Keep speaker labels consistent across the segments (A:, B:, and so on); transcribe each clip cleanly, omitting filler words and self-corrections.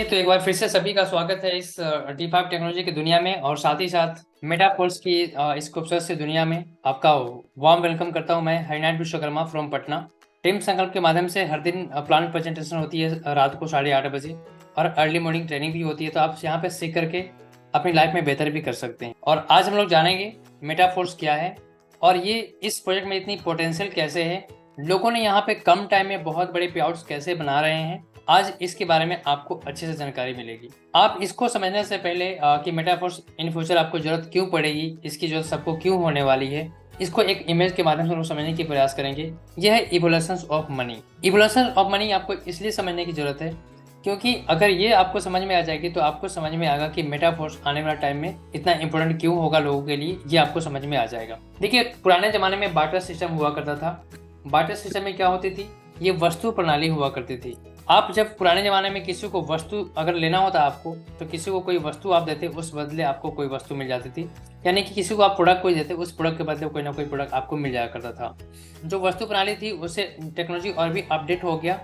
A: चलिए तो एक बार फिर से सभी का स्वागत है इस D5 टेक्नोलॉजी की दुनिया में और साथ ही साथ मेटाफोर्स की इस खूबसूरत सी दुनिया में आपका वार्म वेलकम करता हूं मैं हरिनाथ विश्वकर्मा फ्रॉम पटना। टीम संकल्प के माध्यम से हर दिन प्लान प्रेजेंटेशन होती है रात को 8:30 बजे और अर्ली मॉर्निंग ट्रेनिंग भी होती है, तो आप यहाँ पे सीख करके अपनी लाइफ में बेहतर भी कर सकते हैं। और आज हम लोग जानेंगे मेटाफोर्स क्या है और ये इस प्रोजेक्ट में इतनी पोटेंशियल कैसे है, लोगों ने यहाँ पे कम टाइम में बहुत बड़े पे आउट्स कैसे बना रहे हैं। आज इसके बारे में आपको अच्छे से जानकारी मिलेगी। आप इसको समझने से पहले कि मेटाफोर्स इन फ्यूचर आपको जरूरत क्यों पड़ेगी, इसकी जरूरत सबको क्यों होने वाली है, इसको एक इमेज के माध्यम से हम समझने की प्रयास करेंगे। यह है evolution of money. Evolution of money आपको इसलिए समझने की जरूरत है क्योंकि अगर ये आपको समझ में आ जाएगी तो आपको समझ में आएगा कि मेटाफोर्स आने वाला टाइम में इतना इंपॉर्टेंट क्यों होगा लोगों के लिए, ये आपको समझ में आ जाएगा। देखिए, पुराने जमाने में बार्टर सिस्टम हुआ करता था। बार्टर सिस्टम में क्या होती थी, ये वस्तु प्रणाली हुआ करती थी। आप जब पुराने जमाने में किसी को वस्तु अगर लेना होता आपको, तो किसी को कोई वस्तु आप देते, उस बदले आपको कोई वस्तु मिल जाती थी। यानी कि किसी को आप प्रोडक्ट कोई देते, उस प्रोडक्ट के बदले कोई ना कोई प्रोडक्ट आपको मिल जाया करता था। जो वस्तु प्रणाली थी उससे टेक्नोलॉजी और भी अपडेट हो गया।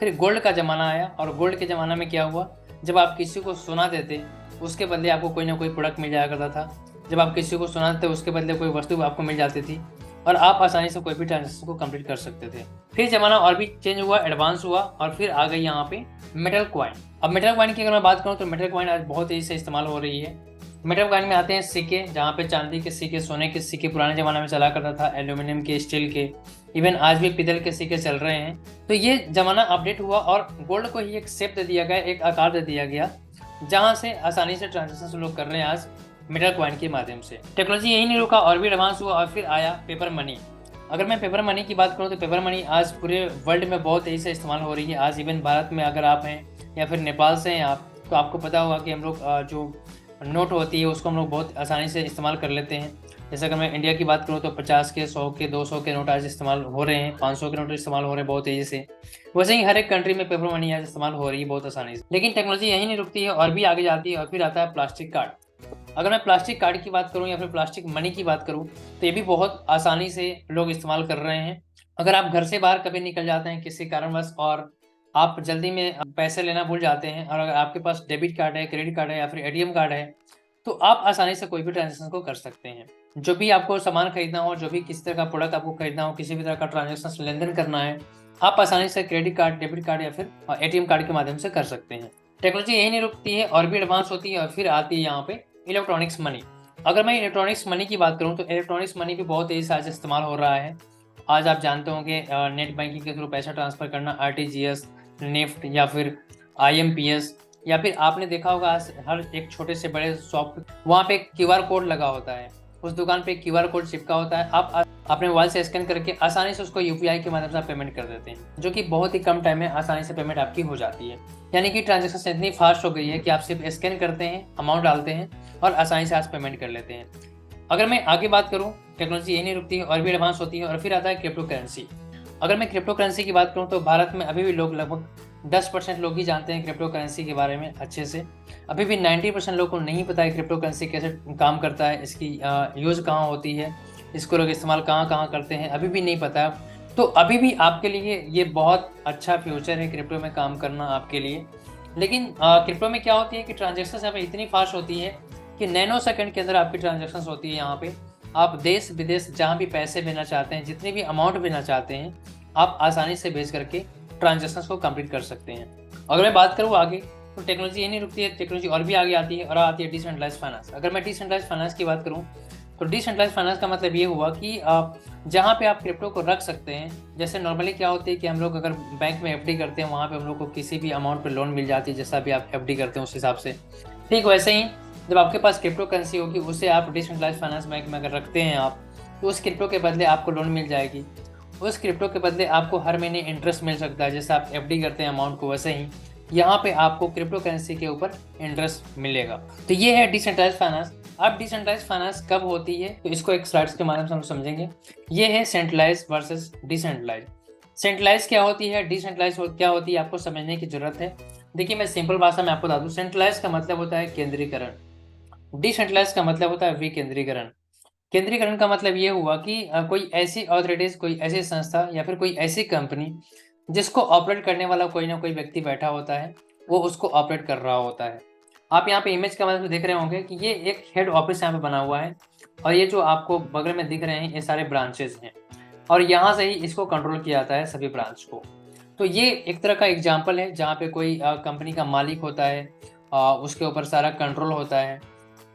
A: फिर गोल्ड का जमाना आया और गोल्ड के जमाना में क्या हुआ, जब आप किसी को सोना देते उसके बदले आपको कोई ना कोई प्रोडक्ट मिल जाया करता था। जब आप किसी को सोना देते उसके बदले कोई वस्तु आपको मिल जाती थी और आप आसानी से कोई भी ट्रांजेक्शन को कंप्लीट कर सकते थे। फिर जमाना और भी चेंज हुआ, एडवांस हुआ और फिर आ गई यहाँ पे मेटल क्वाइन। अब मेटल क्वाइन की अगर मैं बात करूँ तो मेटल क्वाइन आज बहुत तेजी से इस्तेमाल हो रही है। मेटल क्वाइन में आते हैं सिक्के, जहाँ पे चांदी के सिक्के, सोने के सिक्के पुराने जमाने में चला करता था, एल्यूमिनियम के, स्टील के, इवन आज भी पीतल के सिक्के चल रहे हैं। तो ये जमाना अपडेट हुआ और गोल्ड को ही एक शेप दे दिया गया, एक आकार दे दिया गया, जहाँ से आसानी से ट्रांजेक्शन लोग कर रहे हैं आज मेटल क्वाइन के माध्यम से। टेक्नोलॉजी यही नहीं रुका और भी एडवांस हुआ और फिर आया पेपर मनी। अगर मैं पेपर मनी की बात करूं तो पेपर मनी आज पूरे वर्ल्ड में बहुत तेज़ी से इस्तेमाल हो रही है। आज इवन भारत में अगर आप हैं या फिर नेपाल से हैं आप, तो आपको पता होगा कि हम लोग जो नोट होती है उसको हम लोग बहुत आसानी से इस्तेमाल कर लेते हैं। जैसे अगर मैं इंडिया की बात करूँ तो 50 के, 100 के, 200 के नोट आज इस्तेमाल हो रहे हैं, 500 के नोट इस्तेमाल हो रहे हैं बहुत तेज़ी से। वैसे ही हर एक कंट्री में पेपर मनी आज इस्तेमाल हो रही है बहुत आसानी से। लेकिन टेक्नोलॉजी यहीं नहीं रुकती है और भी आगे जाती है और फिर आता है प्लास्टिक कार्ड। अगर मैं प्लास्टिक कार्ड की बात करूं या फिर प्लास्टिक मनी की बात करूं तो ये भी बहुत आसानी से लोग इस्तेमाल कर रहे हैं। अगर आप घर से बाहर कभी निकल जाते हैं किसी कारणवश और आप जल्दी में पैसे लेना भूल जाते हैं और अगर आपके पास डेबिट कार्ड है, क्रेडिट कार्ड है या फिर एटीएम कार्ड है, तो आप आसानी से कोई भी ट्रांजेक्शन को कर सकते हैं। जो भी आपको सामान खरीदना हो, जो भी किसी तरह का प्रोडक्ट आपको खरीदना हो, किसी भी तरह का ट्रांजेक्शन लेन देन करना है, आप आसानी से क्रेडिट कार्ड, डेबिट कार्ड या फिर एटीएम कार्ड के माध्यम से कर सकते हैं। टेक्नोलॉजी यही नहीं रुकती है और भी एडवांस होती है और फिर आती है यहाँ पे इलेक्ट्रॉनिक्स मनी। अगर मैं इलेक्ट्रॉनिक्स मनी की बात करूँ तो इलेक्ट्रॉनिक्स मनी भी बहुत तेज़ी से आज इस्तेमाल हो रहा है। आज आप जानते होंगे नेट बैंकिंग के थ्रू पैसा ट्रांसफर करना, आरटीजीएस, नेफ्ट या फिर आईएमपीएस, या फिर आपने देखा होगा आज हर एक छोटे से बड़े शॉप वहाँ पे क्यूआर कोड लगा होता है, उस दुकान पे क्यूआर कोड चिपका होता है। आप अपने मोबाइल से स्कैन करके आसानी से उसको यूपीआई के माध्यम से आप पेमेंट कर देते हैं, जो कि बहुत ही कम टाइम में आसानी से पेमेंट आपकी हो जाती है। यानी कि ट्रांजेक्शन इतनी फास्ट हो गई है कि आप सिर्फ स्कैन करते हैं, अमाउंट डालते हैं और आसानी से आज पेमेंट कर लेते हैं। अगर मैं आगे बात करूँ, टेक्नोलॉजी यही नहीं रुकती है और भी एडवांस होती है और फिर आता है क्रिप्टो करेंसी। अगर मैं क्रिप्टो करेंसी की बात करूँ तो भारत में अभी भी लोग लगभग 10% लोग ही जानते हैं क्रिप्टो करेंसी के बारे में अच्छे से। अभी भी 90% लोगों को नहीं पता है क्रिप्टो करेंसी कैसे काम करता है, इसकी यूज़ कहाँ होती है, इसको लोग इस्तेमाल कहाँ कहाँ करते हैं, अभी भी नहीं पता। तो अभी भी आपके लिए ये बहुत अच्छा फ्यूचर है क्रिप्टो में काम करना आपके लिए। लेकिन क्रिप्टो में क्या होती है कि ट्रांजेक्शन यहाँ पे इतनी फास्ट होती है कि नैनो सेकंड के अंदर आपकी ट्रांजेक्शन होती है। यहाँ पे आप देश विदेश जहाँ भी पैसे भेजना चाहते हैं, जितनी भी अमाउंट भेजना चाहते हैं, आप आसानी से भेज करके ट्रांजेक्शन को कंप्लीट कर सकते हैं। अगर मैं बात करूँ आगे तो टेक्नोलॉजी ये नहीं रुकती है, टेक्नोलॉजी और भी आगे आती है और आती है डिसेंट्रलाइज फाइनेंस। अगर मैं डिसेंट्रलाइज फाइनेंस की बात करूँ तो डिसेंट्रलाइज फाइनेंस का मतलब ये हुआ कि जहाँ पे आप क्रिप्टो को रख सकते हैं। जैसे नॉर्मली क्या होती है कि हम लोग अगर बैंक में एफडी करते हैं, वहाँ पे हम लोग को किसी भी अमाउंट पे लोन मिल जाती है, जैसा भी आप एफडी करते हैं उस हिसाब से। ठीक वैसे ही जब आपके पास क्रिप्टो करेंसी होगी, उसे आप डिसेंट्रलाइज फाइनेंस बैंक में अगर रखते हैं आप, तो उस क्रिप्टो के बदले आपको लोन मिल जाएगी। उस क्रिप्टो के बदले आपको हर महीने इंटरेस्ट मिल सकता है। जैसे आप एफडी करते हैं अमाउंट को, वैसे ही यहाँ पे आपको क्रिप्टो करेंसी के ऊपर इंटरेस्ट मिलेगा। तो ये है डिसेंट्रलाइज फाइनेंस। अब डिसेंट्रलाइज फाइनेंस कब होती है तो इसको एक स्लाइड्स के माध्यम से हम समझेंगे। ये है सेंट्रलाइज वर्सेस डिसेंट्रलाइज। सेंट्रलाइज क्या होती है, डिसेंट्रलाइज क्या होती है, आपको समझने की जरूरत है। देखिए, मैं सिंपल भाषा में आपको बता दूं, सेंट्रलाइज का मतलब होता है केंद्रीकरण, डिसेंट्रलाइज का मतलब होता है विकेंद्रीकरण। केंद्रीकरण का मतलब ये हुआ कि कोई ऐसी अथॉरिटीज, कोई ऐसी संस्था या फिर कोई ऐसी कंपनी जिसको ऑपरेट करने वाला कोई ना कोई व्यक्ति बैठा होता है, वो उसको ऑपरेट कर रहा होता है। आप यहाँ पे इमेज के मदद से देख रहे होंगे कि ये एक हेड ऑफिस यहाँ पे बना हुआ है और ये जो आपको बगल में दिख रहे हैं ये सारे ब्रांचेस हैं और यहाँ से ही इसको कंट्रोल किया जाता है सभी ब्रांच को। तो ये एक तरह का एग्जाम्पल है जहाँ पे कोई कंपनी का मालिक होता है, उसके ऊपर सारा कंट्रोल होता है।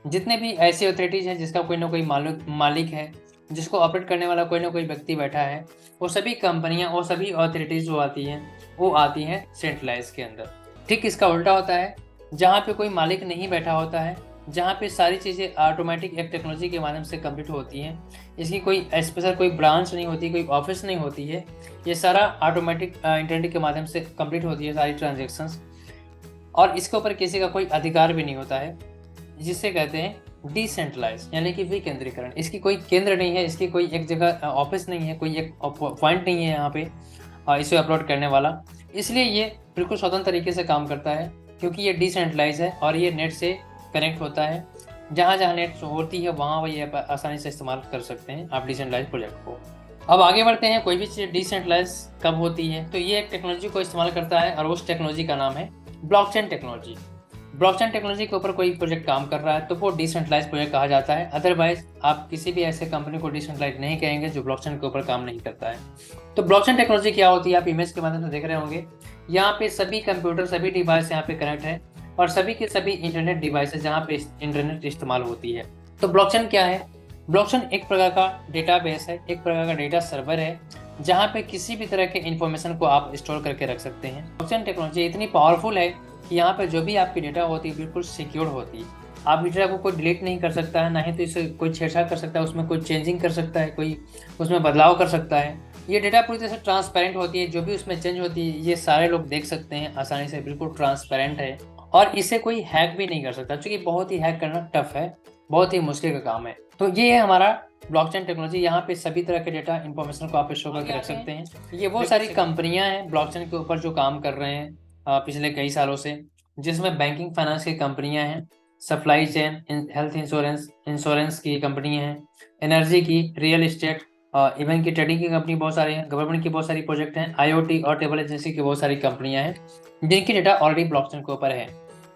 A: जितने भी ऐसी अथॉरिटीज़ हैं जिसका कोई ना कोई मालिक है, जिसको ऑपरेट करने वाला कोई ना कोई व्यक्ति बैठा है, वो सभी कंपनियां और सभी अथॉरिटीज़ जो आती हैं वो आती हैं सेंट्रलाइज के अंदर। ठीक इसका उल्टा होता है, जहाँ पे कोई मालिक नहीं बैठा होता है, जहाँ पे सारी चीज़ें ऑटोमेटिक एक टेक्नोलॉजी के माध्यम से कंप्लीट होती हैं। इसकी कोई स्पेशल कोई ब्रांच नहीं होती, कोई ऑफिस नहीं होती है। ये सारा ऑटोमेटिक इंटरनेट के माध्यम से कंप्लीट होती है सारी ट्रांजेक्शन्स, और इसके ऊपर किसी का कोई अधिकार भी नहीं होता है, जिसे कहते हैं डिसेंट्रलाइज यानी कि विकेंद्रीकरण। इसकी कोई केंद्र नहीं है, इसकी कोई एक जगह ऑफिस नहीं है, कोई एक पॉइंट नहीं है यहाँ पे इसे अपलोड करने वाला। इसलिए ये बिल्कुल स्वतंत्र तरीके से काम करता है क्योंकि ये डिसेंट्रलाइज है और ये नेट से कनेक्ट होता है। जहाँ जहाँ नेट होती है वहाँ वही आप आसानी से इस्तेमाल कर सकते हैं आप डिसेंट्रलाइज प्रोजेक्ट को। अब आगे बढ़ते हैं। कोई भी चीज़ डिसेंट्रलाइज कब होती है, तो ये एक टेक्नोलॉजी को इस्तेमाल करता है और उस टेक्नोलॉजी का नाम है ब्लॉकचेन टेक्नोलॉजी। ब्लॉकचेन टेक्नोलॉजी के ऊपर कोई प्रोजेक्ट काम कर रहा है तो वो डिसेंट्रलाइज प्रोजेक्ट कहा जाता है। अदरवाइज आप किसी भी ऐसे कंपनी को डिसेंट्रलाइज नहीं कहेंगे जो ब्लॉकचेन के ऊपर काम नहीं करता है। तो ब्लॉकचेन टेक्नोलॉजी क्या होती है, आप इमेज के माध्यम से देख रहे होंगे। यहाँ पे सभी कंप्यूटर, सभी डिवाइस यहाँ पे कनेक्ट है और सभी के सभी इंटरनेट डिवाइसेस जहाँ पे इंटरनेट इस्तेमाल होती है। तो ब्लॉकचेन क्या है? ब्लॉकचेन एक प्रकार का डेटाबेस है, एक प्रकार का डेटा सर्वर है जहाँ पे किसी भी तरह के इंफॉर्मेशन को आप स्टोर करके रख सकते हैं। ब्लॉकचेन टेक्नोलॉजी इतनी पावरफुल है कि यहाँ पे जो भी आपकी डेटा होती है बिल्कुल सिक्योर होती है। आप डेटा को कोई डिलीट नहीं कर सकता है, ना ही तो इसे कोई छेड़छाड़ कर सकता है, उसमें कोई चेंजिंग कर सकता है, कोई उसमें बदलाव कर सकता है। ये डेटा पूरी तरह से ट्रांसपेरेंट होती है, जो भी उसमें चेंज होती है ये सारे लोग देख सकते हैं आसानी से, बिल्कुल ट्रांसपेरेंट है और इसे कोई हैक भी नहीं कर सकता क्योंकि बहुत ही हैक करना टफ है, बहुत ही मुश्किल का काम है। तो ये है हमारा ब्लॉकचेन टेक्नोलॉजी। यहाँ पे सभी तरह के डेटा इंफॉर्मेशन को आप स्टोर करके रख सकते हैं। ये वो सारी कंपनियां हैं ब्लॉकचेन के ऊपर जो काम कर रहे हैं पिछले कई सालों से, जिसमें बैंकिंग फाइनेंस की कंपनियां हैं, सप्लाई चेन, हेल्थ इंश्योरेंस की कंपनियां हैं, एनर्जी की, रियल इस्टेट, इवन की ट्रेडिंग की कंपनी बहुत सारी हैं, गवर्नमेंट की बहुत सारी प्रोजेक्ट हैं, IoT और ट्रेवल एजेंसी की बहुत सारी कंपनियां हैं जिनकी डेटा ऑलरेडी ब्लॉकचेन के ऊपर है।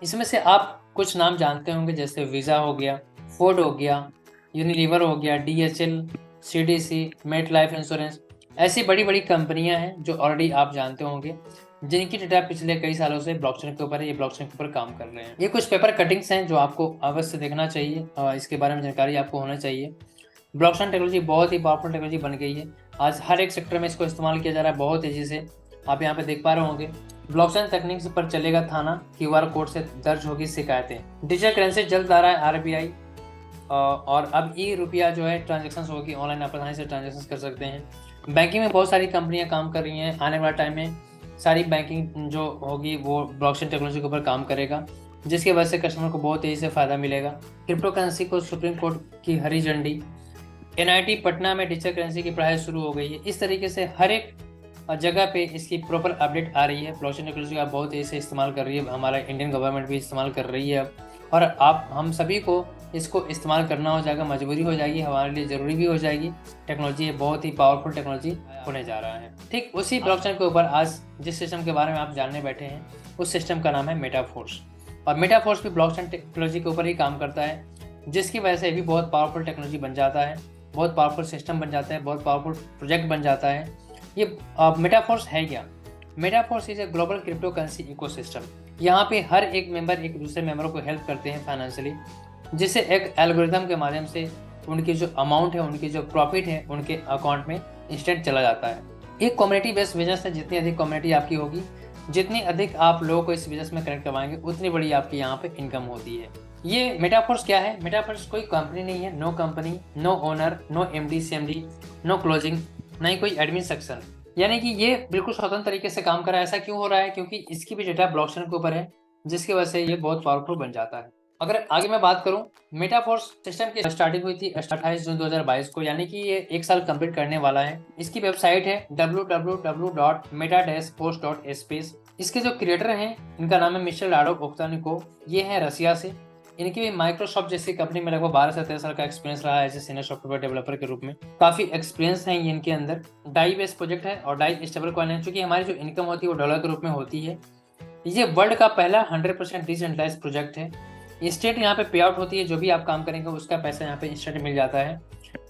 A: इसमें से आप कुछ नाम जानते होंगे जैसे वीज़ा हो गया, फोर्ड हो गया, यूनिलीवर हो गया, DHL, CDC, MetLife insurance. ऐसी बड़ी बड़ी कंपनियां हैं जो ऑलरेडी आप जानते होंगे जिनकी डेटा पिछले कई सालों से ब्लॉकचेन के ऊपर है, ये ब्लॉकचेन के ऊपर काम कर रहे हैं। ये कुछ पेपर कटिंग्स हैं जो आपको अवश्य देखना चाहिए और इसके बारे में जानकारी आपको होना चाहिए। ब्लॉकचेन टेक्नोलॉजी बहुत ही पावरफुल टेक्नोलॉजी बन गई है। आज हर एक सेक्टर में इसको इस्तेमाल किया जा रहा है बहुत तेजी से। आप यहाँ पे देख पा रहे होंगे ब्लॉकचेन तकनीक पर चलेगा थाना, QR कोड से दर्ज होगी शिकायतें। डिजिटल करेंसी जल्द आ रहा है RBI, और अब रुपया जो है ट्रांजेक्शन होगी ऑनलाइन, आप आसानी से ट्रांजेक्शन कर सकते हैं। बैंकिंग में बहुत सारी कंपनियां काम कर रही हैं। आने वाला टाइम में सारी बैंकिंग जो होगी वो ब्लॉकचेन टेक्नोलॉजी के ऊपर काम करेगा, जिसकी वजह से कस्टमर को बहुत तेज़ी से फ़ायदा मिलेगा। क्रिप्टो करेंसी को सुप्रीम कोर्ट की हरी झंडी। NIT पटना में डिजिटल करेंसी की पढ़ाई शुरू हो गई है। इस तरीके से हर एक जगह पे इसकी प्रॉपर अपडेट आ रही है। ब्लॉकचेन टेक्नोलॉजी का बहुत तेज़ी से इस्तेमाल कर रही है, हमारा इंडियन गवर्नमेंट भी इस्तेमाल कर रही है अब, और आप हम सभी को इसको इस्तेमाल करना हो जाएगा, मजबूरी हो जाएगी, हमारे लिए ज़रूरी भी हो जाएगी। टेक्नोलॉजी ये बहुत ही पावरफुल टेक्नोलॉजी होने जा रहा है। ठीक उसी ब्लॉकचेन के ऊपर आज जिस सिस्टम के बारे में आप जानने बैठे हैं उस सिस्टम का नाम है मेटाफोर्स, और मेटाफोर्स भी ब्लॉकचेन टेक्नोलॉजी के ऊपर ही काम करता है, जिसकी वजह से भी बहुत पावरफुल टेक्नोलॉजी बन जाता है, बहुत पावरफुल सिस्टम बन जाता है, बहुत पावरफुल प्रोजेक्ट बन जाता है। ये मेटाफोर्स है क्या? Metaforce is a global cryptocurrency ecosystem. यहाँ पे हर एक मेंबर एक दूसरे मेंबर को हेल्प करते हैं फाइनेंशियली, जिससे एक एल्गोरिथम के माध्यम से उनकी जो अमाउंट है, उनकी जो प्रॉफिट है, उनके अकाउंट में इंस्टेंट चला जाता है। एक कम्युनिटी बेस्ड बिजनेस है। जितनी अधिक कम्युनिटी आपकी होगी, जितनी अधिक आप लोगों को इस बिजनेस में कनेक्ट करवाएंगे, उतनी बड़ी आपकी यहाँ पे इनकम होती है। ये मेटाफोर्स क्या है? मेटाफोर्स कोई कंपनी नहीं है। No company, no owner, no MD CMD, no closing, ना ही कोई एडमिन सेक्शन। यानी कि ये बिल्कुल स्वतंत्र तरीके से काम कर रहा है। ऐसा क्यों हो रहा है? क्योंकि इसकी भी डेटा ब्लॉकचेन के ऊपर है, जिसकी वजह से ये बहुत पावरफुल बन जाता है। अगर आगे मैं बात करूं, मेटाफोर्स सिस्टम की स्टार्टिंग हुई थी 28 जून 2022 को, यानी कि ये 1 साल कंप्लीट करने वाला है। इसकी वेबसाइट है www.meta-force.space। इसके जो क्रिएटर हैं इनका नाम है मिशेल ओक्तानिको। ये है रसिया से। इनकी भी माइक्रोसॉफ्ट जैसी कंपनी में लगभग 12 से 13 साल का एक्सपीरियंस रहा है as a senior software developer के रूप में। काफी एक्सपीरियंस है ये इनके अंदर। डाई बेस्ड प्रोजेक्ट है और डाई स्टेबल कॉइन है। चूंकि हमारी जो इनकम होती है वो डॉलर के रूप में होती है, ये वर्ल्ड का पहला 100% डिसेंट्रलाइज प्रोजेक्ट है। इंस्टेंट यहाँ पे पे आउट होती है, जो भी आप काम करेंगे उसका पैसा यहाँ पे इंस्टेंट मिल जाता है।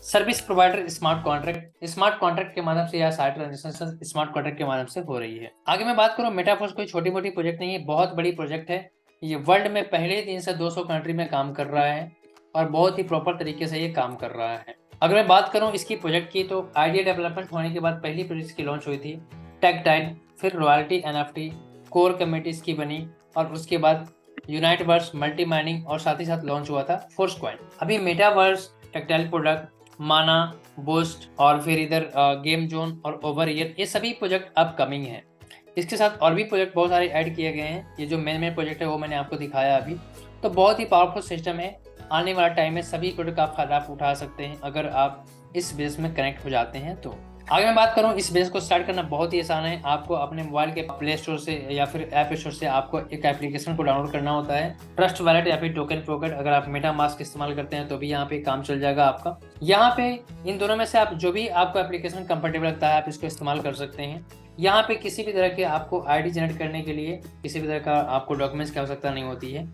A: सर्विस प्रोवाइडर स्मार्ट कॉन्ट्रैक्ट के माध्यम से या साइट ट्रांजेक्शन स्मार्ट कॉन्ट्रैक्ट के माध्यम से हो रही है। आगे मैं बात करूँ, मेटाफोर्स कोई छोटी मोटी प्रोजेक्ट नहीं है, बहुत बड़ी प्रोजेक्ट है। ये वर्ल्ड में पहले दिन से 200 कंट्री में काम कर रहा है और बहुत ही प्रॉपर तरीके से ये काम कर रहा है। अगर मैं बात करूँ इसकी प्रोजेक्ट की, तो आइडिया डेवलपमेंट होने के बाद पहली प्रोजेक्ट की लॉन्च हुई थी टैगटाइल, फिर रॉयल्टी एनएफटी, कोर कमेटीज की बनी और उसके बाद यूनाइटवर्स, मल्टी माइनिंग और साथ ही साथ लॉन्च हुआ था फोर्स कॉइन। अभी मेटावर्स, टेक्टाइल प्रोडक्ट, माना, बूस्ट और फिर इधर गेम जोन और ओवर ईयर, ये सभी प्रोजेक्ट अपकमिंग है। इसके साथ और भी प्रोजेक्ट बहुत सारे ऐड किए गए हैं। ये जो मेन प्रोजेक्ट है वो मैंने आपको दिखाया अभी। तो बहुत ही पावरफुल सिस्टम है। आने वाला टाइम में सभी प्रोडक्ट आप फायदा उठा सकते हैं अगर आप इस बेस में कनेक्ट हो जाते हैं तो। आगे मैं बात करूं, इस बेस को स्टार्ट करना बहुत ही आसान है। आपको अपने मोबाइल के प्ले स्टोर से या फिर ऐप स्टोर से आपको एक एप्लीकेशन को डाउनलोड करना होता है, ट्रस्ट वॉलेट या फिर टोकन पॉकेट। अगर आप मेटा मास्क इस्तेमाल करते हैं तो भी यहाँ पे काम चल जाएगा आपका। यहाँ पे इन दोनों में से आप जो भी आपको एप्लीकेशन कंफर्टेबल लगता है आप इसको इस्तेमाल कर सकते हैं। यहाँ पे किसी भी तरह के आपको आईडी जनरेट करने के लिए किसी भी तरह का आपको डॉक्यूमेंट्स की आवश्यकता नहीं होती है।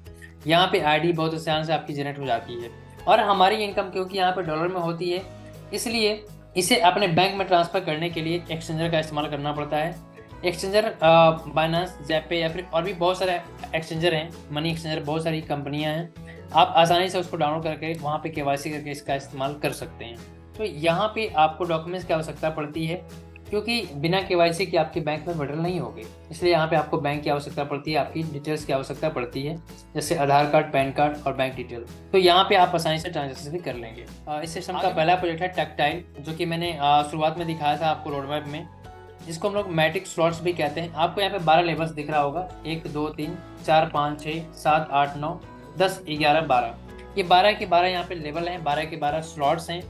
A: यहाँ पे आईडी बहुत आसान से आपकी जनरेट हो जाती है। और हमारी इनकम क्योंकि यहाँ पे डॉलर में होती है, इसलिए इसे अपने बैंक में ट्रांसफर करने के लिए एक्सचेंजर का इस्तेमाल करना पड़ता है। एक्सचेंजर बाइनेंस, ज़ेपे या फिर और भी बहुत सारे एक्सचेंजर हैं, मनी एक्सचेंजर, बहुत सारी कंपनियां हैं। आप आसानी से उसको डाउनलोड करके वहाँ पे केवाईसी करके इसका इस्तेमाल कर सकते हैं। तो यहाँ पे आपको डॉक्यूमेंट्स की आवश्यकता पड़ती है क्योंकि बिना केवाईसी के आपके बैंक में विड्रॉल नहीं होगी, इसलिए यहाँ पे आपको बैंक की आवश्यकता पड़ती है, आपकी डिटेल्स की आवश्यकता पड़ती है, जैसे आधार कार्ड, पैन कार्ड और बैंक डिटेल। तो यहाँ पे आप आसानी से ट्रांजेक्शन भी कर लेंगे। इस सिस्टम का पहला प्रोजेक्ट है टैक्टाइल, जो कि मैंने शुरुआत में दिखाया था आपको रोड मैप में, जिसको हम लोग मैट्रिक स्लॉट्स भी कहते हैं। आपको यहाँ पे 12 लेवल्स दिख रहा होगा, 1 2 3 4 5 6 7 8 9 10 11 12। ये 12 के 12 यहाँ पे लेवल हैं, 12 के 12 स्लॉट्स हैं।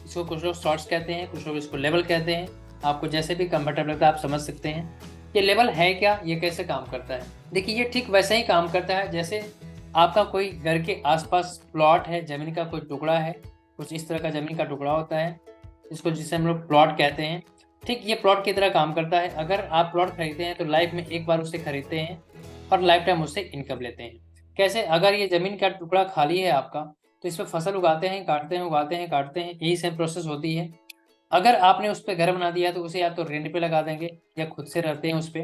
A: इसको कुछ लोग स्लॉट्स कहते हैं, कुछ लोग इसको लेवल कहते हैं। आपको जैसे भी कंफर्टेबल लगता है आप समझ सकते हैं। ये लेवल है क्या, ये कैसे काम करता है? देखिए, ये ठीक वैसे ही काम करता है जैसे आपका कोई घर के आसपास प्लॉट है, जमीन का कोई टुकड़ा है, कुछ इस तरह का जमीन का टुकड़ा होता है, इसको जिसे हम लोग प्लॉट कहते हैं। ठीक ये प्लॉट की तरह काम करता है। अगर आप प्लॉट खरीदते हैं तो लाइफ में एक बार उससे खरीदते हैं और लाइफ टाइम उससे इनकम लेते हैं। कैसे? अगर ये जमीन का टुकड़ा खाली है आपका, तो इसमें फसल उगाते हैं, काटते हैं, उगाते हैं, काटते हैं, यही सेम प्रोसेस होती है। अगर आपने उस पर घर बना दिया तो उसे या तो रेंट पे लगा देंगे या खुद से रहते हैं उस पर,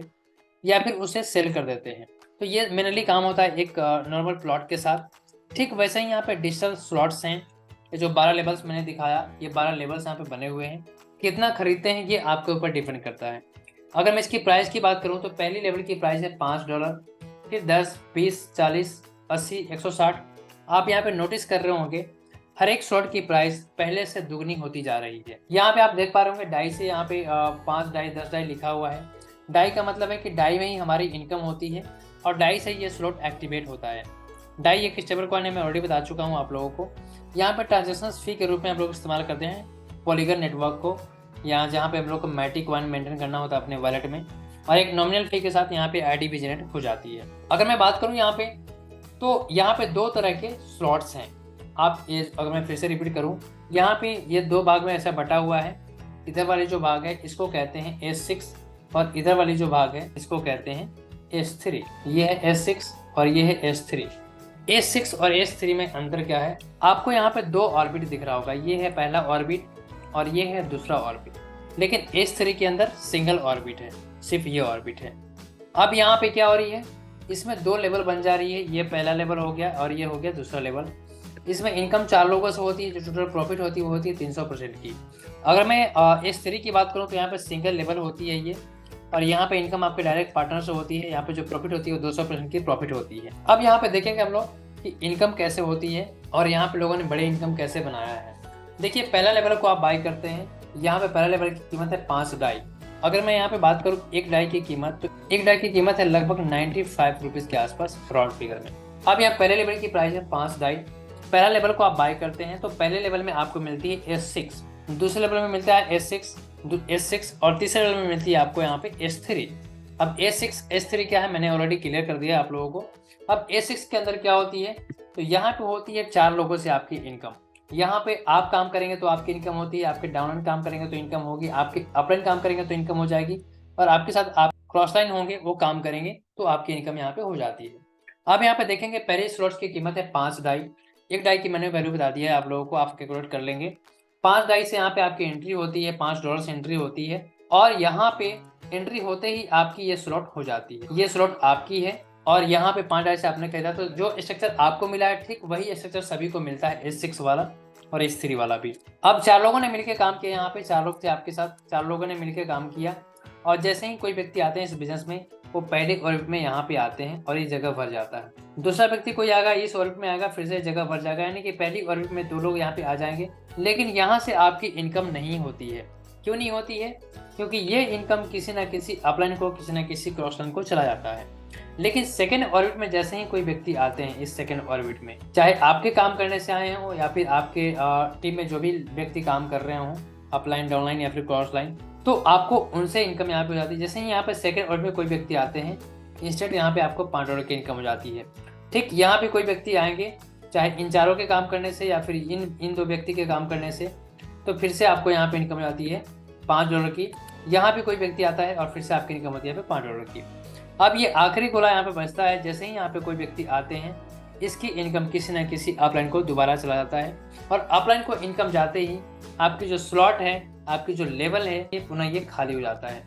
A: या फिर उसे सेल कर देते हैं। तो ये मेनली काम होता है एक नॉर्मल प्लॉट के साथ। ठीक वैसे ही यहाँ पे डिजिटल स्लॉट्स हैं। ये जो 12 लेवल्स मैंने दिखाया, ये 12 लेवल्स यहाँ पे बने हुए हैं। कितना खरीदते हैं ये आपके ऊपर डिपेंड करता है। अगर मैं इसकी प्राइस की बात करूँ तो पहली लेवल की प्राइस है $5, फिर 10, 20, 40, 80, 160। आप यहाँ पे नोटिस कर रहे होंगे हर एक स्लॉट की प्राइस पहले से दुगनी होती जा रही है। यहाँ पे आप देख पा रहे होंगे डाई से यहाँ पे 5 डाई 10 डाई लिखा हुआ है। डाई का मतलब है कि डाई में ही हमारी इनकम होती है और डाई से ये स्लॉट एक्टिवेट होता है। डाई एक स्टेबल कॉइन है, मैं ऑलरेडी बता चुका हूँ आप लोगों को। यहाँ पे ट्रांजेक्शन फी के रूप में हम लोग इस्तेमाल करते हैं पॉलीगन नेटवर्क को, यहाँ जहाँ पे हम लोग को मैटिक कॉइन मेंटेन करना होता है अपने वॉलेट में, और एक नॉमिनल फी के साथ यहाँ पे आईडी भी जनरेट हो जाती है। अगर मैं बात करूँ यहाँ पे, तो यहाँ पे 2 तरह के स्लॉट्स हैं। आप ये अगर मैं फिर से रिपीट करूँ, यहाँ पे ये 2 भाग में ऐसा बटा हुआ है। इधर वाली जो भाग है इसको कहते हैं S6 और इधर वाली जो भाग है इसको कहते हैं S3। ये है S6 और ये है S3। S6 और S3 में अंतर क्या है? आपको यहाँ पे 2 ऑर्बिट दिख रहा होगा, ये है पहला ऑर्बिट और ये है दूसरा ऑर्बिट। लेकिन S3 के अंदर सिंगल ऑर्बिट है, सिर्फ ये ऑर्बिट है। अब यहाँ पे क्या हो रही है, इसमें 2 लेवल बन जा रही है। ये पहला लेवल हो गया और ये हो गया दूसरा लेवल। इसमें इनकम 4 लोगों से होती है, जो टोटल प्रॉफिट होती है वो होती है 300% की। अगर मैं S3 की बात करूँ तो यहाँ पे सिंगल लेवल होती है ये, और यहाँ पे इनकम आपके डायरेक्ट पार्टनर से होती है। यहाँ पे जो प्रॉफिट होती है वो 200% की प्रॉफिट होती है। अब यहाँ पे देखेंगे हम लोग कि इनकम कैसे होती है और यहाँ पे लोगों ने बड़े इनकम कैसे बनाया है। देखिए, पहला लेवल को आप बाई करते हैं, यहाँ पे पहला लेवल की कीमत है 5 डाई। अगर मैं यहाँ पे बात करूँ एक डाई की कीमत, तो एक डाई की कीमत है लगभग 95 रुपीज़ के आसपास राउंड फिगर में। अब यहाँ पहले लेवल की प्राइस है 5 डाई। पहला लेवल को आप बाय करते हैं तो पहले लेवल में आपको मिलती है S6, दूसरे लेवल में मिलता है S6 और तीसरे लेवल में मिलती है आपको यहाँ पे S3। अब S6 S3 क्या है मैंने ऑलरेडी क्लियर कर दिया आप लोगों को। अब S6 के अंदर क्या होती है, तो यहाँ पे होती है 4 लोगों से आपकी इनकम। यहाँ पे आप काम करेंगे तो आपकी इनकम होती है, आपके डाउन एंड काम करेंगे तो इनकम होगी, आपके अप एंड काम करेंगे तो इनकम हो जाएगी, और आपके साथ आप क्रॉस लाइन होंगे वो काम करेंगे तो आपकी इनकम यहाँ पे हो जाती है। अब यहाँ पे देखेंगे पहले स्लॉट्स की कीमत है 5 डाई। एक डाई की मैंने वैल्यू बता दिया है आप लोगों को, आप कैलकुलेट कर लेंगे। 5 डाई से यहाँ पे आपकी एंट्री होती है, $5 से एंट्री होती है और यहाँ पे एंट्री होते ही आपकी ये स्लॉट हो जाती है। ये स्लॉट आपकी है और यहाँ पे 5 डाई से आपने खरीदा तो जो स्ट्रक्चर आपको मिला है ठीक वही स्ट्रक्चर सभी को मिलता है, S6 वाला और S3 वाला भी। अब 4 लोगों ने मिलकर काम किया, यहाँ पे 4 लोग थे आपके साथ, 4 लोगों ने मिलकर काम किया और जैसे ही कोई व्यक्ति आते हैं इस बिजनेस में वो पहले ऑर्बिट में यहाँ पे आते हैं और ये जगह भर जाता है। दूसरा व्यक्ति कोई आएगा इस ऑर्बिट में आएगा, फिर से जगह भर जाएगा, यानी कि पहली ऑर्बिट में 2 लोग यहाँ पे आ जाएंगे। लेकिन यहाँ से आपकी इनकम नहीं होती है। क्यों नहीं होती है? क्योंकि ये इनकम किसी न किसी अपलाइन को, किसी न किसी क्रॉस लाइन को चला जाता है। लेकिन सेकेंड ऑर्बिट में जैसे ही कोई व्यक्ति आते हैं इस सेकेंड ऑर्बिट में, चाहे आपके काम करने से आए हों या फिर आपके टीम में जो भी व्यक्ति काम कर रहे हों, अपलाइन, डाउनलाइन या फिर क्रॉस लाइन, तो आपको उनसे इनकम यहाँ पे हो जाती है। जैसे ही यहाँ पे सेकेंड ऑर्बिट में कोई व्यक्ति आते हैं इंस्टेंट यहाँ पे आपको $5 की इनकम हो जाती है। ठीक यहाँ पे कोई व्यक्ति आएंगे, चाहे इन चारों के काम करने से या फिर इन 2 व्यक्ति के काम करने से, तो फिर से आपको यहाँ पे इनकम हो जाती है $5 की। यहाँ पे कोई व्यक्ति आता है और फिर से आपकी इनकम होती है $5 की। अब ये आखिरी गोला यहाँ पे बचता है, जैसे ही यहाँ पे कोई व्यक्ति आते हैं इसकी इनकम किसी न किसी अपलाइन को दोबारा चला जाता है और अपलाइन को इनकम जाते ही आपकी जो स्लॉट है, आपकी जो लेवल है, ये पुनः ये खाली हो जाता है।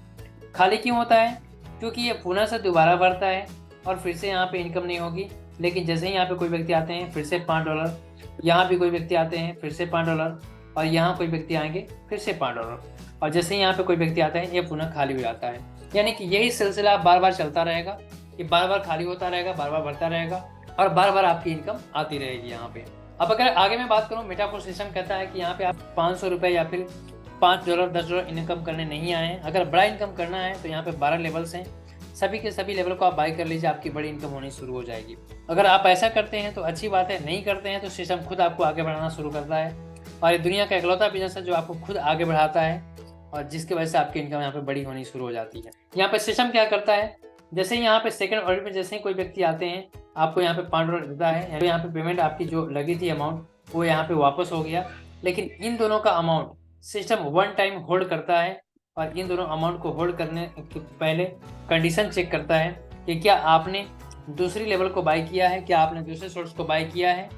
A: खाली क्यों होता है? क्योंकि ये पुनः से दोबारा बढ़ता है और फिर से यहाँ पे इनकम नहीं होगी। लेकिन जैसे ही यहाँ पे कोई व्यक्ति आते हैं फिर से $5, यहाँ भी कोई व्यक्ति आते हैं फिर से $5 और यहाँ कोई व्यक्ति आएंगे फिर से $5 और जैसे ही यहाँ पे कोई व्यक्ति आता है ये पुनः खाली हो जाता है। यानी कि यही सिलसिला बार बार चलता रहेगा, ये बार बार खाली होता रहेगा, बार बार बढ़ता रहेगा और बार बार आपकी इनकम आती रहेगी यहाँ पे। अब अगर आगे मैं बात करूँ, मेटाफोर सिस्टम कहता है कि यहाँ पे आप $500 या फिर $5, $10 इनकम करने नहीं आए हैं। अगर बड़ा इनकम करना है तो यहाँ पे 12 लेवल्स हैं, सभी के सभी लेवल को आप बाय कर लीजिए, आपकी बड़ी इनकम होनी शुरू हो जाएगी। अगर आप ऐसा करते हैं तो अच्छी बात है, नहीं करते हैं तो सिस्टम खुद आपको आगे बढ़ाना शुरू करता है और ये दुनिया का इकलौता बिजनेस है जो आपको खुद आगे बढ़ाता है और जिसकी वजह से आपकी इनकम यहाँ पे बड़ी होनी शुरू हो जाती है। यहाँ पे सिस्टम क्या करता है, जैसे यहाँ पे सेकंड ऑर्डर में जैसे ही कोई व्यक्ति आते हैं आपको यहाँ पे $5 देता है, यहाँ पे पेमेंट आपकी जो लगी थी अमाउंट वो यहाँ पे वापस हो गया। लेकिन इन दोनों का अमाउंट सिस्टम 1 टाइम होल्ड करता है और इन दोनों अमाउंट को होल्ड करने के पहले कंडीशन चेक करता है कि क्या आपने दूसरी लेवल को बाय किया है, क्या आपने दूसरे सोर्स को बाय किया है।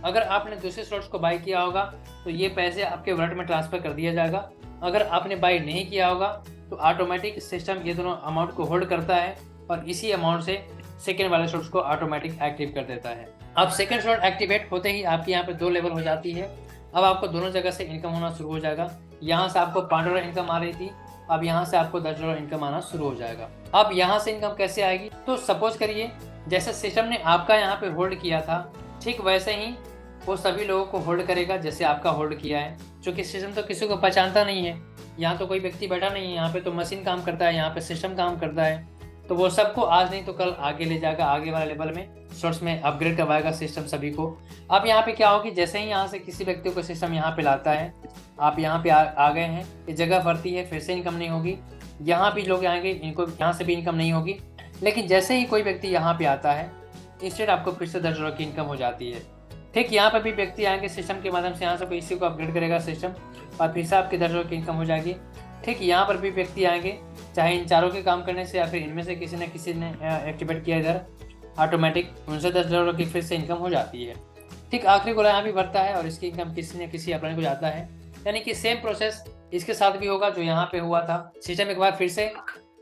A: अगर आपने दूसरे सोर्स को बाय किया होगा तो ये पैसे आपके वॉलेट में ट्रांसफर कर दिया जाएगा। अगर आपने बाय नहीं किया होगा तो ऑटोमेटिक सिस्टम ये दोनों अमाउंट को होल्ड करता है और इसी अमाउंट से सेकेंड वाले सोर्स को ऑटोमेटिक एक्टिव कर देता है। अब सेकेंड सोर्स एक्टिवेट होते ही आपकी यहाँ पे 2 लेवल हो जाती है। अब आपको दोनों जगह से इनकम होना शुरू हो जाएगा। यहाँ से आपको $5 इनकम आ रही थी, अब यहाँ से आपको $10 इनकम आना शुरू हो जाएगा। अब यहाँ से इनकम कैसे आएगी, तो सपोज करिए जैसे सिस्टम ने आपका यहाँ पे होल्ड किया था ठीक वैसे ही वो सभी लोगों को होल्ड करेगा जैसे आपका होल्ड किया है। क्योंकि सिस्टम तो किसी को पहचानता नहीं है, यहाँ तो कोई व्यक्ति बैठा नहीं है, यहाँ पे तो मशीन काम करता है, यहाँ पे सिस्टम काम करता है, तो वो सबको आज नहीं तो कल आगे ले जाएगा, आगे वाले लेवल में सोर्स में अपग्रेड करवाएगा सिस्टम सभी को। अब यहाँ पे क्या होगी, जैसे ही यहाँ से किसी व्यक्ति को सिस्टम यहाँ पे लाता है, आप यहाँ पे आ गए हैं, ये जगह भरती है, फिर से इनकम नहीं होगी, यहाँ भी लोग आएंगे, इनको यहाँ से भी इनकम नहीं होगी। लेकिन जैसे ही कोई व्यक्ति यहाँ पे आता है इंस्टेंट आपको फिर से $10 की इनकम हो जाती है। ठीक यहाँ पर भी व्यक्ति आएंगे सिस्टम के माध्यम से, यहाँ से कोई इसी को अपग्रेड करेगा सिस्टम और फिर से आपके $10 की इनकम हो जाएगी। ठीक यहाँ पर भी व्यक्ति आएंगे, चाहे इन चारों के काम करने से या फिर इनमें से किसी ने एक्टिवेट किया इधर, ऑटोमेटिक उनसे $10 की फिर से इनकम हो जाती है। ठीक आखिरी गोला यहाँ भी बढ़ता है और इसकी इनकम किसी न किसी अपलाइन को जाता है। यानी कि सेम प्रोसेस इसके साथ भी होगा जो यहाँ पे हुआ था। सिस्टम एक बार फिर से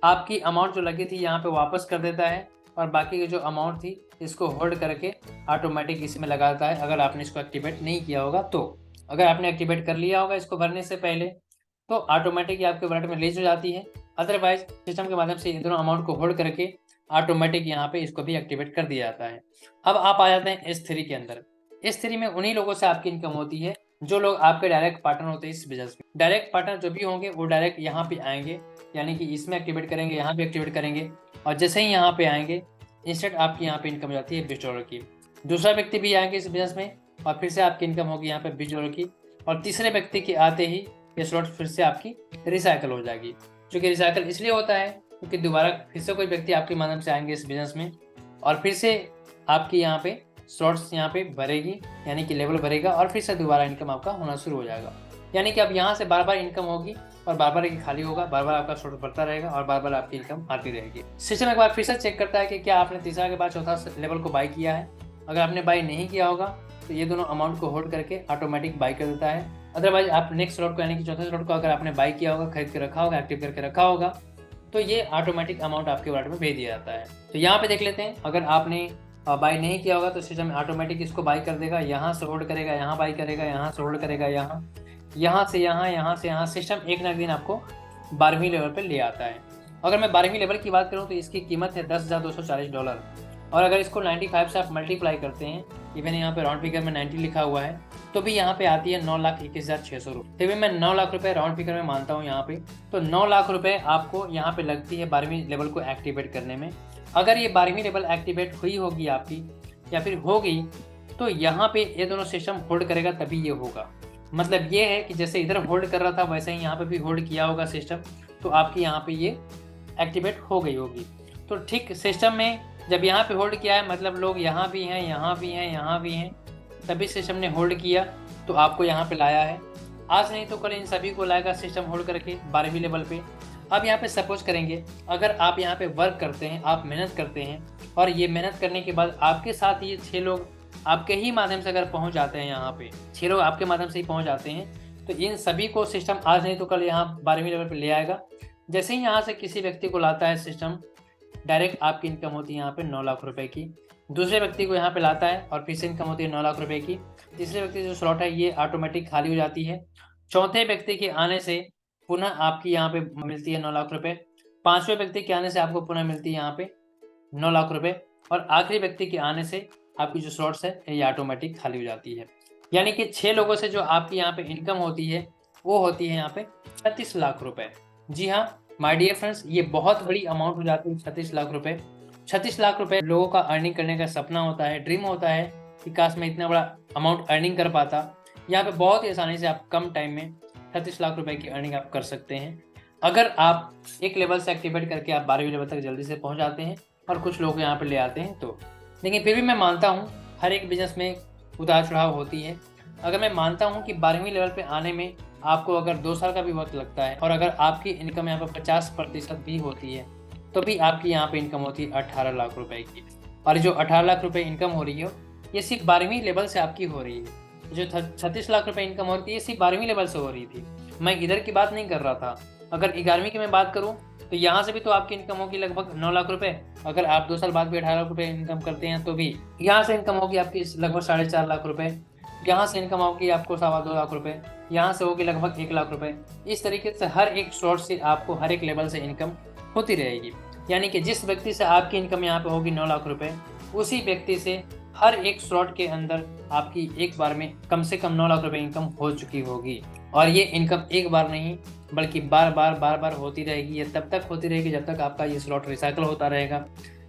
A: आपकी अमाउंट जो लगी थी यहाँ पे वापस कर देता है और बाकी की जो अमाउंट थी इसको होल्ड करके ऑटोमेटिक इसमें लगाता है, अगर आपने इसको एक्टिवेट नहीं किया होगा तो। अगर आपने एक्टिवेट कर लिया होगा इसको भरने से पहले तो ऑटोमेटिक आपके वॉलेट में रिलीज हो जाती है। अदरवाइज सिस्टम के माध्यम से इन दोनों अमाउंट को होल्ड करके ऑटोमेटिक यहाँ पे इसको भी एक्टिवेट कर दिया जाता है। अब आप आ जाते हैं S3 के अंदर। S3 में उन्हीं लोगों से आपकी इनकम होती है जो लोग आपके डायरेक्ट पार्टनर होते हैं इस बिजनेस में। डायरेक्ट पार्टनर जो भी होंगे वो डायरेक्ट यहाँ पे आएंगे, यानी कि इसमें एक्टिवेट करेंगे, यहाँ भी एक्टिवेट करेंगे और जैसे ही यहाँ पे आएंगे इंस्टेंट आपकी यहाँ पे इनकम जाती है $20 की। दूसरा व्यक्ति भी आएंगे इस बिजनेस में और फिर से आपकी इनकम होगी यहाँ पे $20 की और तीसरे व्यक्ति के आते ही ये स्लॉट फिर से आपकी रिसाइकल हो जाएगी। क्योंकि रिसाइकल इसलिए होता है क्योंकि दोबारा फिर से कोई व्यक्ति आपके माध्यम से आएंगे इस बिजनेस में और फिर से आपकी यहाँ पे स्लॉट्स यहाँ पे भरेगी, यानी कि लेवल भरेगा और फिर से दोबारा इनकम आपका होना शुरू हो जाएगा। यानी कि अब यहाँ से बार बार इनकम होगी और बार बार ये खाली होगा, बार बार आपका स्लॉट बढ़ता रहेगा और बार बार आपकी इनकम आती रहेगी। सिस्टम एक बार फिर से चेक करता है कि क्या आपने तीसरा के बाद चौथा लेवल को बाई किया है। अगर आपने बाई नहीं किया होगा तो ये दोनों अमाउंट को होल्ड करके ऑटोमेटिक बाई कर देता है। अदरवाइज आप नेक्स्ट स्लॉट को यानी कि चौथे स्लॉट को अगर आपने बाई किया होगा, खरीद के रखा होगा, एक्टिव करके रखा होगा, तो ये ऑटोमेटिक अमाउंट आपके वॉलेट में भेज दिया जाता है। तो यहाँ पे देख लेते हैं, अगर आपने बाई नहीं किया होगा तो सिस्टम ऑटोमेटिक इसको बाई कर देगा, यहाँ से होल्ड करेगा, यहाँ बाई करेगा, यहाँ से होल्ड करेगा, यहाँ से यहाँ सिस्टम एक ना एक दिन आपको 12वीं लेवल पे ले आता है। अगर मैं 12वीं लेवल की बात करूँ तो इसकी कीमत है $10,240 और अगर इसको 95 से आप मल्टीप्लाई करते हैं, इवन यहाँ पे राउंड फिगर में 90 लिखा हुआ है, तो भी यहाँ पे आती है 9,21,600 रुपये। तो मैं 9 लाख रुपए राउंड फिगर में मानता हूँ यहाँ पे, तो 9 लाख रुपए आपको यहाँ पे लगती है 12वीं लेवल को एक्टिवेट करने में। अगर ये 12वीं लेवल एक्टिवेट हुई होगी आपकी या फिर होगी, तो यहाँ पे ये दोनों सिस्टम होल्ड करेगा तभी ये होगा। मतलब ये है कि जैसे इधर होल्ड कर रहा था वैसे ही यहाँ पे भी होल्ड किया होगा सिस्टम, तो आपकी यहाँ पे ये एक्टिवेट हो गई होगी। तो ठीक सिस्टम में जब यहाँ पे होल्ड किया है, मतलब लोग यहाँ भी हैं, यहाँ भी हैं, यहाँ भी हैं, तभी सिस्टम ने होल्ड किया तो आपको यहाँ पे लाया है। आज नहीं तो कल इन सभी को लाएगा सिस्टम होल्ड करके 12वीं लेवल पे। अब यहाँ पे सपोज करेंगे, अगर आप यहाँ पे वर्क करते हैं, आप मेहनत करते हैं और ये मेहनत करने के बाद आपके साथ ये 6 लोग आपके ही माध्यम से अगर पहुँच जाते हैं, यहाँ पे 6 लोग आपके माध्यम से ही पहुँच जाते हैं, तो इन सभी को सिस्टम आज नहीं तो कल यहाँ 12वीं लेवल पर ले आएगा। जैसे ही यहाँ से किसी व्यक्ति को लाता है सिस्टम, डायरेक्ट आपकी इनकम होती है यहाँ पे 9 लाख रुपए की। दूसरे व्यक्ति को यहाँ पे लाता है और फिर से इनकम होती है 9 लाख रुपए की। तीसरे व्यक्ति जो स्लॉट है ये ऑटोमेटिक खाली हो जाती है। चौथे व्यक्ति के आने से पुनः आपकी यहाँ पे मिलती है 9 लाख रुपए। पांचवें व्यक्ति के आने से आपको पुनः मिलती है यहाँ पे 9 लाख रुपए और आखिरी व्यक्ति के आने से आपकी जो स्लॉट्स है ये ऑटोमेटिक खाली हो जाती है। यानी कि 6 लोगों से जो आपकी यहाँ पे इनकम होती है वो होती है यहाँ पे 36 लाख रुपए। जी हाँ माय डियर फ्रेंड्स, ये बहुत बड़ी अमाउंट हो जाती है 36 लाख रुपए। 36 लाख रुपए लोगों का अर्निंग करने का सपना होता है, ड्रीम होता है कि काश मैं इतना बड़ा अमाउंट अर्निंग कर पाता। यहाँ पे बहुत ही आसानी से आप कम टाइम में 36 लाख रुपए की अर्निंग आप कर सकते हैं, अगर आप एक लेवल से एक्टिवेट करके आप 12वीं लेवल तक जल्दी से पहुँच जाते हैं और कुछ लोग यहाँ पर ले आते हैं तो। लेकिन फिर भी मैं मानता हूँ हर एक बिजनेस में उतार चढ़ाव होती है। अगर मैं मानता हूँ कि 12वीं लेवल पे आने में आपको अगर 2 साल का भी वक्त लगता है और अगर आपकी इनकम यहाँ पर 50% भी होती है, तो भी आपकी यहाँ पे इनकम होती है 18 लाख रुपए की। और जो 18 लाख रुपए इनकम हो रही हो ये सिर्फ 12वीं लेवल से आपकी हो रही है। जो 36 लाख रुपए इनकम हो रही थी ये सिर्फ 12वीं लेवल से हो रही थी। मैं इधर की बात नहीं कर रहा था। अगर 11वीं की मैं बात करूँ तो यहाँ से भी तो आपकी इनकम होगी लगभग 9 लाख रुपए। अगर आप 2 साल बाद भी 18 लाख रुपए इनकम करते हैं तो भी यहाँ से इनकम होगी आपकी लगभग 4.5 लाख रुपए। यहाँ से इनकम होगी आपको 2.25 लाख रुपए। यहाँ से होगी लगभग 1 लाख रुपए। इस तरीके से हर एक स्लॉट से आपको हर एक लेवल से इनकम होती रहेगी। यानी कि जिस व्यक्ति से आपकी इनकम यहाँ पे होगी 9 लाख रुपए, उसी व्यक्ति से हर एक स्लॉट के अंदर आपकी एक बार में कम से कम 9 लाख रुपए इनकम हो चुकी होगी। और ये इनकम एक बार नहीं बल्कि बार बार होती रहेगी। ये तब तक होती रहेगी जब तक आपका ये स्लॉट रिसाइकल होता रहेगा,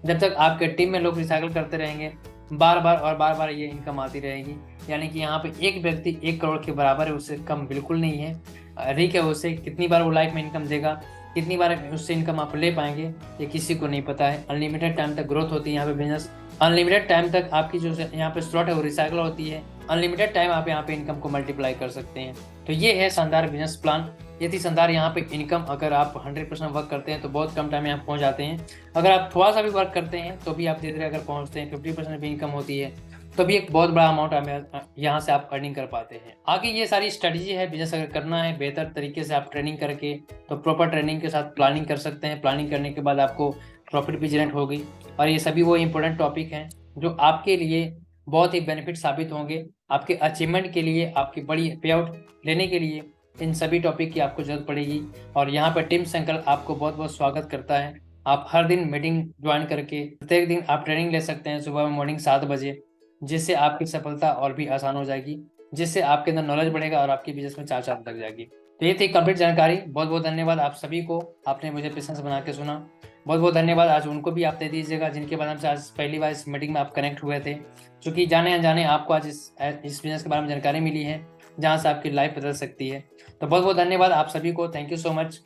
A: जब तक आपके टीम में लोग रिसाइकल करते रहेंगे, बार बार ये इनकम आती रहेगी। यानी कि यहाँ पे एक व्यक्ति 1 करोड़ के बराबर है, उससे कम बिल्कुल नहीं है। ठीक है, उससे कितनी बार वो लाइफ में इनकम देगा, कितनी बार उससे इनकम आप ले पाएंगे, ये किसी को नहीं पता है। अनलिमिटेड टाइम तक ग्रोथ होती है यहाँ पे बिजनेस, अनलिमिटेड टाइम तक आपकी जो यहाँ पे स्लॉट है वो रिसाइकल होती है, अनलिमिटेड टाइम आप यहाँ पे इनकम को मल्टीप्लाई कर सकते हैं। तो ये है शानदार बिजनेस प्लान। ये थी शानदार यहाँ पे इनकम। अगर आप 100% वर्क करते हैं तो बहुत कम टाइम में आप पहुँच जाते हैं। अगर आप थोड़ा सा भी वर्क करते हैं तो भी आप धीरे धीरे अगर पहुँचते हैं, 50% भी इनकम होती है, तो भी एक बहुत बड़ा अमाउंट हमें यहाँ से आप अर्निंग कर पाते हैं। आगे ये सारी स्ट्रेटजी है, बिजनेस अगर करना है बेहतर तरीके से आप ट्रेनिंग करके, तो प्रॉपर ट्रेनिंग के साथ प्लानिंग कर सकते हैं। प्लानिंग करने के बाद आपको प्रॉफिट भी जनरेट होगी। और ये सभी वो इंपॉर्टेंट टॉपिक हैं जो आपके लिए बहुत ही बेनिफिट साबित होंगे। आपके अचीवमेंट के लिए, आपकी बड़ी पे आउट लेने के लिए इन सभी टॉपिक की आपको जरूरत पड़ेगी। और यहाँ पर टीम संकल्प आपको बहुत बहुत स्वागत करता है। आप हर दिन मीटिंग ज्वाइन करके प्रत्येक दिन आप ट्रेनिंग ले सकते हैं सुबह मॉर्निंग 7 बजे, जिससे आपकी सफलता और भी आसान हो जाएगी, जिससे आपके अंदर नॉलेज बढ़ेगा और आपकी बिजनेस में 4 चांद लग जाएगी। तो ये थी कंप्लीट जानकारी। बहुत बहुत धन्यवाद आप सभी को, आपने मुझे पेशेंस बना के सुना। बहुत बहुत धन्यवाद आज उनको भी आप दे दीजिएगा जिनके माध्यम से आज पहली बार इस मीटिंग में आप कनेक्ट हुए थे, क्योंकि जाने अनजाने आपको आज इस बिजनेस के बारे में जानकारी मिली है जहाँ से आपकी लाइफ बदल सकती है। तो बहुत बहुत धन्यवाद आप सभी को। Thank you so much.